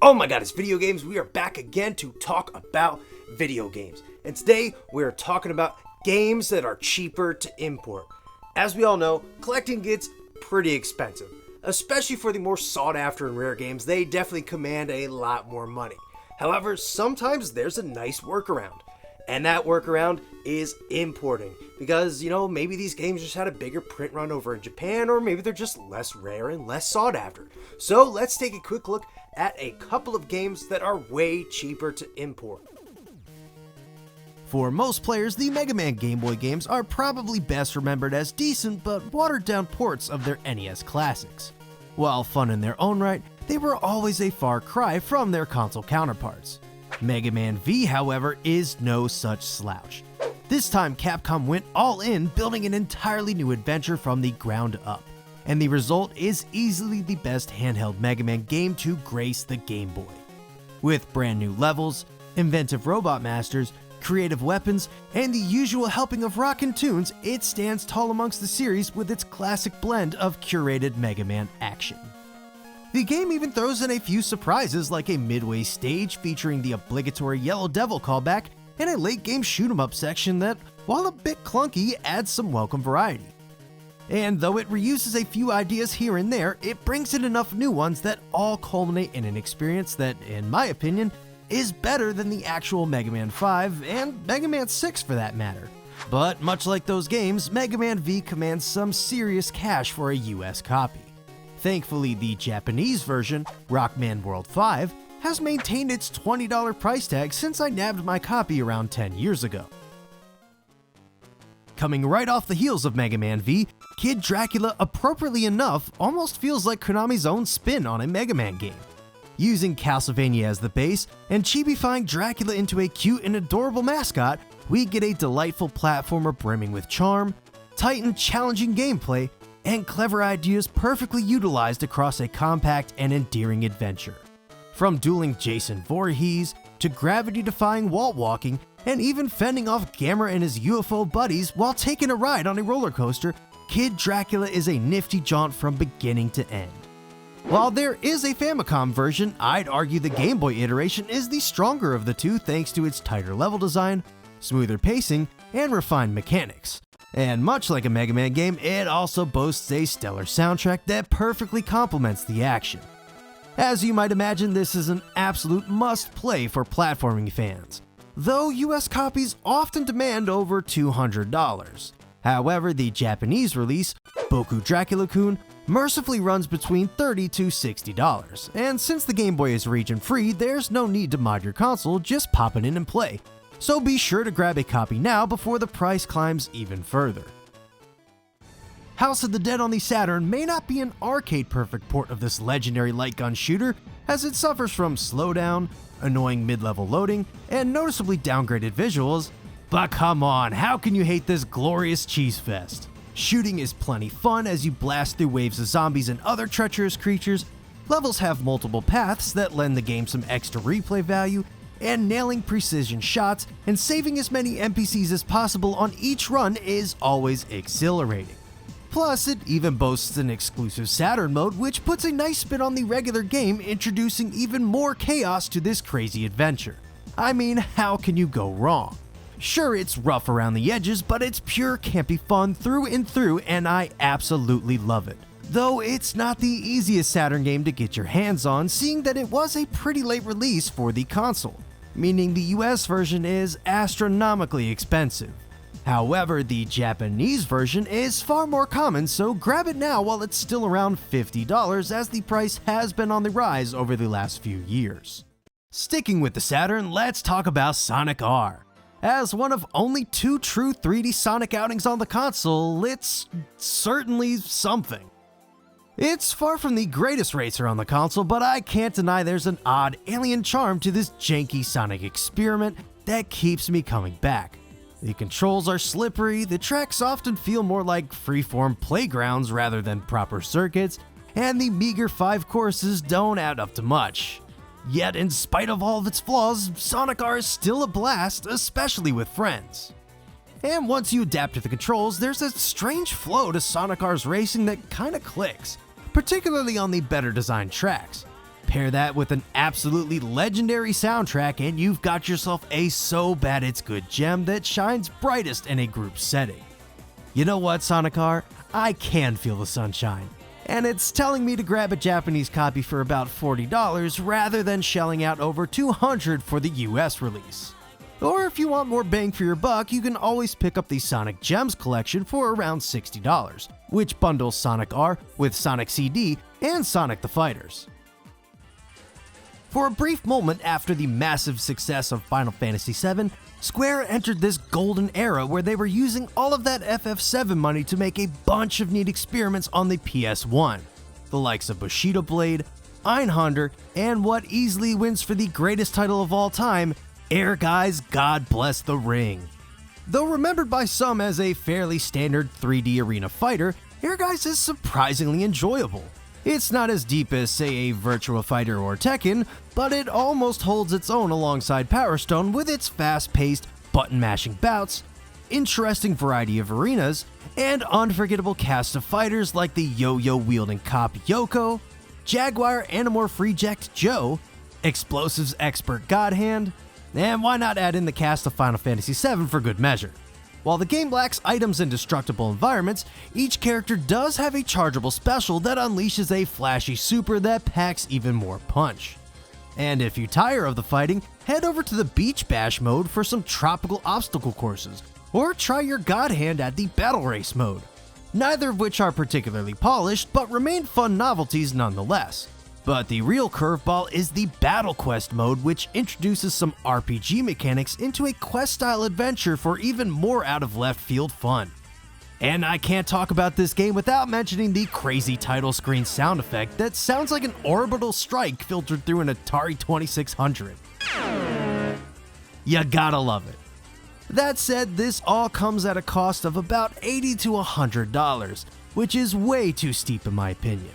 Oh my god, it's video games. We are back again to talk about video games. And today we're talking about games that are cheaper to import. As we all know, collecting gets pretty expensive. Especially for the more sought after and rare games, they definitely command a lot more money. However, sometimes there's a nice workaround. And that workaround is importing. Because, maybe these games just had a bigger print run over in Japan, or maybe they're just less rare and less sought after. So let's take a quick look at a couple of games that are way cheaper to import. For most players, the Mega Man Game Boy games are probably best remembered as decent but watered down ports of their NES classics. While fun in their own right, they were always a far cry from their console counterparts. Mega Man V, however, is no such slouch. This time Capcom went all in, building an entirely new adventure from the ground up, and the result is easily the best handheld Mega Man game to grace the Game Boy. With brand new levels, inventive robot masters, creative weapons, and the usual helping of rockin' tunes, it stands tall amongst the series with its classic blend of curated Mega Man action. The game even throws in a few surprises like a midway stage featuring the obligatory Yellow Devil callback and a late game shoot 'em up section that, while a bit clunky, adds some welcome variety. And though it reuses a few ideas here and there, it brings in enough new ones that all culminate in an experience that, in my opinion, is better than the actual Mega Man 5 and Mega Man 6 for that matter. But much like those games, Mega Man V commands some serious cash for a US copy. Thankfully, the Japanese version, Rockman World 5, has maintained its $20 price tag since I nabbed my copy around 10 years ago. Coming right off the heels of Mega Man V, Kid Dracula, appropriately enough, almost feels like Konami's own spin on a Mega Man game. Using Castlevania as the base and chibifying Dracula into a cute and adorable mascot, we get a delightful platformer brimming with charm, tight and challenging gameplay, and clever ideas perfectly utilized across a compact and endearing adventure. From dueling Jason Voorhees, to gravity-defying wall walking, and even fending off Gamera and his UFO buddies while taking a ride on a roller coaster, Kid Dracula is a nifty jaunt from beginning to end. While there is a Famicom version, I'd argue the Game Boy iteration is the stronger of the two thanks to its tighter level design, smoother pacing, and refined mechanics. And much like a Mega Man game, it also boasts a stellar soundtrack that perfectly complements the action. As you might imagine, this is an absolute must-play for platforming fans, though US copies often demand over $200. However, the Japanese release, Boku Dracula-kun, mercifully runs between $30 to $60, and since the Game Boy is region-free, there's no need to mod your console, just pop it in and play. So be sure to grab a copy now before the price climbs even further. House of the Dead on the Saturn may not be an arcade-perfect port of this legendary light gun shooter, as it suffers from slowdown, annoying mid-level loading, and noticeably downgraded visuals, but come on, how can you hate this glorious cheese fest? Shooting is plenty fun as you blast through waves of zombies and other treacherous creatures, levels have multiple paths that lend the game some extra replay value, and nailing precision shots and saving as many NPCs as possible on each run is always exhilarating. Plus, it even boasts an exclusive Saturn mode which puts a nice spin on the regular game, introducing even more chaos to this crazy adventure. I mean, how can you go wrong? Sure, it's rough around the edges, but it's pure campy fun through and through, and I absolutely love it. Though it's not the easiest Saturn game to get your hands on, seeing that it was a pretty late release for the console, meaning the US version is astronomically expensive. However, the Japanese version is far more common, so grab it now while it's still around $50, as the price has been on the rise over the last few years. Sticking with the Saturn, let's talk about Sonic R. As one of only two true 3D Sonic outings on the console, it's certainly something. It's far from the greatest racer on the console, but I can't deny there's an odd alien charm to this janky Sonic experiment that keeps me coming back. The controls are slippery, the tracks often feel more like freeform playgrounds rather than proper circuits, and the meager 5 courses don't add up to much. Yet, in spite of all of its flaws, Sonic R is still a blast, especially with friends. And once you adapt to the controls, there's a strange flow to Sonic R's racing that kinda clicks, particularly on the better designed tracks. Pair that with an absolutely legendary soundtrack and you've got yourself a so bad it's good gem that shines brightest in a group setting. You know what, Sonic R? I can feel the sunshine. And it's telling me to grab a Japanese copy for about $40 rather than shelling out over $200 for the US release. Or if you want more bang for your buck, you can always pick up the Sonic Gems collection for around $60, which bundles Sonic R with Sonic CD and Sonic the Fighters. For a brief moment after the massive success of Final Fantasy VII, Square entered this golden era where they were using all of that FF7 money to make a bunch of neat experiments on the PS1. The likes of Bushido Blade, Einhander, and what easily wins for the greatest title of all time, Ehrgeiz God Bless the Ring. Though remembered by some as a fairly standard 3D arena fighter, Ehrgeiz is surprisingly enjoyable. It's not as deep as, say, a Virtua Fighter or Tekken, but it almost holds its own alongside Power Stone with its fast-paced, button-mashing bouts, interesting variety of arenas, and unforgettable cast of fighters like the yo-yo-wielding cop Yoko, Jaguar Animorph Reject Joe, Explosives expert Godhand, and why not add in the cast of Final Fantasy VII for good measure. While the game lacks items and destructible environments, each character does have a chargeable special that unleashes a flashy super that packs even more punch. And if you tire of the fighting, head over to the Beach Bash mode for some tropical obstacle courses, or try your God Hand at the Battle Race mode. Neither of which are particularly polished, but remain fun novelties nonetheless. But the real curveball is the Battle Quest mode, which introduces some RPG mechanics into a quest-style adventure for even more out-of-left-field fun. And I can't talk about this game without mentioning the crazy title screen sound effect that sounds like an orbital strike filtered through an Atari 2600. You gotta love it. That said, this all comes at a cost of about $80 to $100, which is way too steep in my opinion.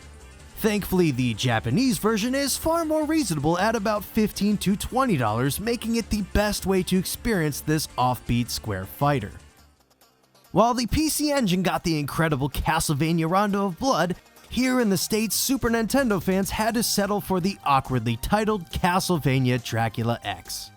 Thankfully, the Japanese version is far more reasonable at about $15 to $20, making it the best way to experience this offbeat Square fighter. While the PC Engine got the incredible Castlevania Rondo of Blood, here in the States, Super Nintendo fans had to settle for the awkwardly titled Castlevania Dracula X.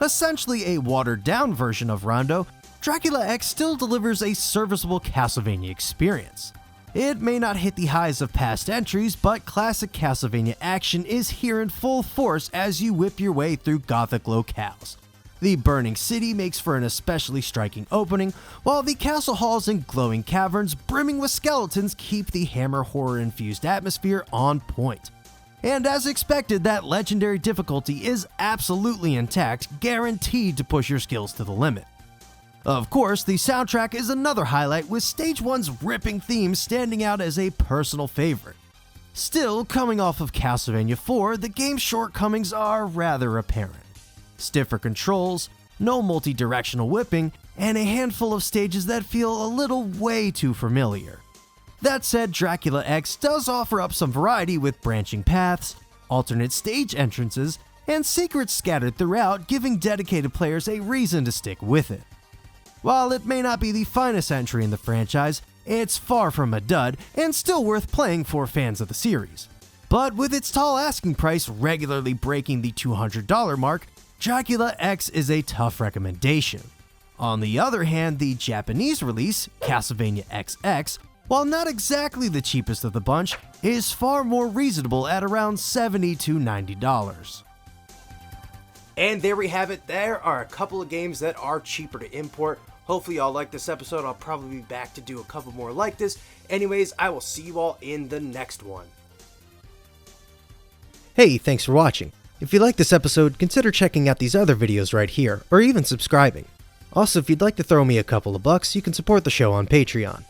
Essentially a watered-down version of Rondo, Dracula X still delivers a serviceable Castlevania experience. It may not hit the highs of past entries, but classic Castlevania action is here in full force as you whip your way through gothic locales. The burning city makes for an especially striking opening, while the castle halls and glowing caverns brimming with skeletons keep the Hammer horror-infused atmosphere on point. And as expected, that legendary difficulty is absolutely intact, guaranteed to push your skills to the limit. Of course, the soundtrack is another highlight, with Stage 1's ripping theme standing out as a personal favorite. Still, coming off of Castlevania 4, the game's shortcomings are rather apparent. Stiffer controls, no multi-directional whipping, and a handful of stages that feel a little way too familiar. That said, Dracula X does offer up some variety with branching paths, alternate stage entrances, and secrets scattered throughout, giving dedicated players a reason to stick with it. While it may not be the finest entry in the franchise, it's far from a dud and still worth playing for fans of the series. But with its tall asking price regularly breaking the $200 mark, Dracula X is a tough recommendation. On the other hand, the Japanese release, Castlevania XX, while not exactly the cheapest of the bunch, is far more reasonable at around $70 to $90. And there we have it. There are a couple of games that are cheaper to import. Hopefully y'all like this episode. I'll probably be back to do a couple more like this. Anyways, I will see you all in the next one. Hey, thanks for watching. If you like this episode, consider checking out these other videos right here, or even subscribing. Also, if you'd like to throw me a couple of bucks, you can support the show on Patreon.